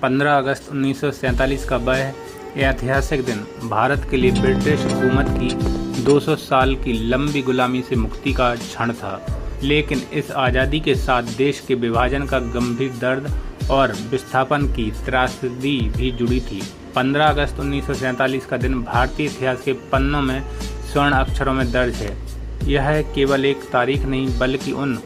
15 अगस्त 1947 का वह ऐतिहासिक दिन भारत के लिए ब्रिटिश हुकूमत की 200 साल की लंबी गुलामी से मुक्ति का क्षण था। लेकिन इस आज़ादी के साथ देश के विभाजन का गंभीर दर्द और विस्थापन की त्रासदी भी जुड़ी थी। 15 अगस्त 1947 का दिन भारतीय इतिहास के पन्नों में स्वर्ण अक्षरों में दर्ज है। यह केवल एक तारीख नहीं बल्कि उन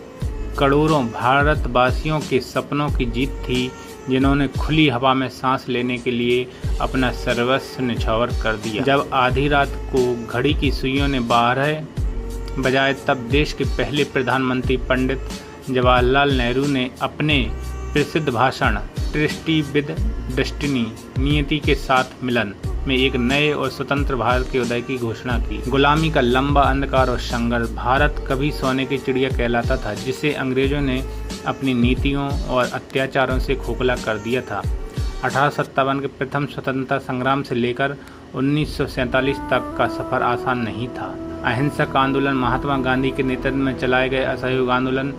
करोड़ों भारतवासियों के सपनों की जीत थी जिन्होंने खुली हवा में सांस लेने के लिए अपना सर्वस्व न्यौछावर कर दिया। जब आधी रात को घड़ी की सुइयों ने 12 बजाए तब देश के पहले प्रधानमंत्री पंडित जवाहरलाल नेहरू ने अपने प्रसिद्ध भाषण ट्रिस्टी विद डेस्टिनी नियति के साथ मिलन में एक नए और स्वतंत्र भारत के उदय की घोषणा की। गुलामी का लंबा अंधकार और संघर्ष भारत कभी सोने की चिड़िया कहलाता था, जिसे अंग्रेजों ने अपनी नीतियों और अत्याचारों से खोखला कर दिया था। 1857 के प्रथम स्वतंत्रता संग्राम से लेकर 1947 तक का सफर आसान नहीं था। अहिंसक आंदोलन, महात्मा गांधी के नेतृत्व में चलाए गए असहयोग आंदोलन,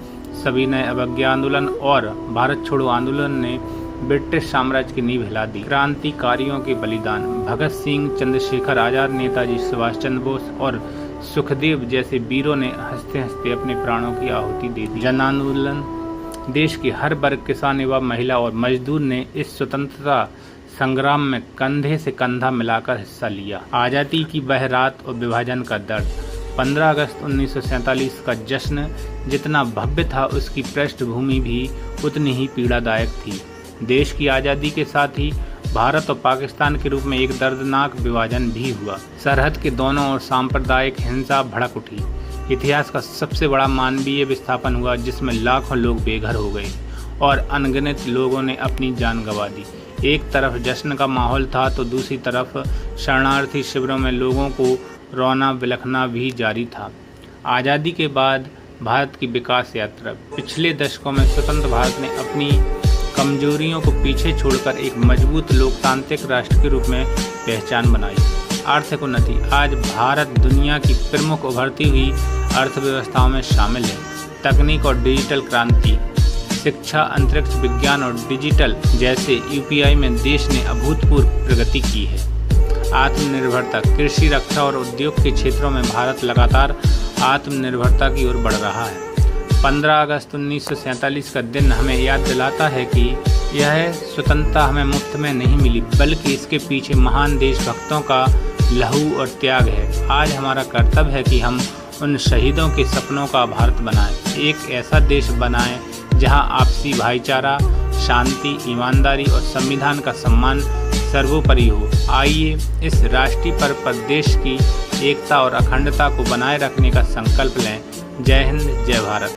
सविनय अवज्ञा आंदोलन और भारत छोड़ो आंदोलन ने ब्रिटिश साम्राज्य की नींव हिला दी। क्रांतिकारियों के बलिदान, भगत सिंह, चंद्रशेखर आजाद, नेताजी सुभाष चंद्र बोस और सुखदेव जैसे वीरों ने हंसते हंसते अपने प्राणों की आहुति दे दी। जन आंदोलन, देश के हर वर्ग, किसान, युवा, महिला और मजदूर ने इस स्वतंत्रता संग्राम में कंधे से कंधा मिलाकर हिस्सा लिया। आज़ादी की वह रात और विभाजन का दर्द। 15 अगस्त 1947 का जश्न जितना भव्य था, उसकी पृष्ठभूमि भी उतनी ही पीड़ादायक थी। देश की आज़ादी के साथ ही भारत और पाकिस्तान के रूप में एक दर्दनाक विभाजन भी हुआ। सरहद के दोनों ओर सांप्रदायिक हिंसा भड़क उठी। इतिहास का सबसे बड़ा मानवीय विस्थापन हुआ, जिसमें लाखों लोग बेघर हो गए और अनगिनत लोगों ने अपनी जान गंवा दी। एक तरफ जश्न का माहौल था तो दूसरी तरफ शरणार्थी शिविरों में लोगों को रोना बिलखना भी जारी था। आज़ादी के बाद भारत की विकास यात्रा। पिछले दशकों में स्वतंत्र भारत ने अपनी कमजोरियों को पीछे छोड़कर एक मजबूत लोकतांत्रिक राष्ट्र के रूप में पहचान बनाई। आर्थिक उन्नति। आज भारत दुनिया की प्रमुख उभरती हुई अर्थव्यवस्थाओं में शामिल है। तकनीक और डिजिटल क्रांति। शिक्षा, अंतरिक्ष विज्ञान और डिजिटल जैसे यूपीआई में देश ने अभूतपूर्व प्रगति की है। आत्मनिर्भरता। कृषि, रक्षा और उद्योग के क्षेत्रों में भारत लगातार आत्मनिर्भरता की ओर बढ़ रहा है। 15 अगस्त 1947 का दिन हमें याद दिलाता है कि यह स्वतंत्रता हमें मुफ्त में नहीं मिली, बल्कि इसके पीछे महान देशभक्तों का लहू और त्याग है। आज हमारा कर्तव्य है कि हम उन शहीदों के सपनों का भारत बनाएं, एक ऐसा देश बनाएं जहां आपसी भाईचारा, शांति, ईमानदारी और संविधान का सम्मान सर्वोपरि हो। आइए इस राष्ट्रीय पर्व पर देश की एकता और अखंडता को बनाए रखने का संकल्प लें। जय हिंद, जय भारत।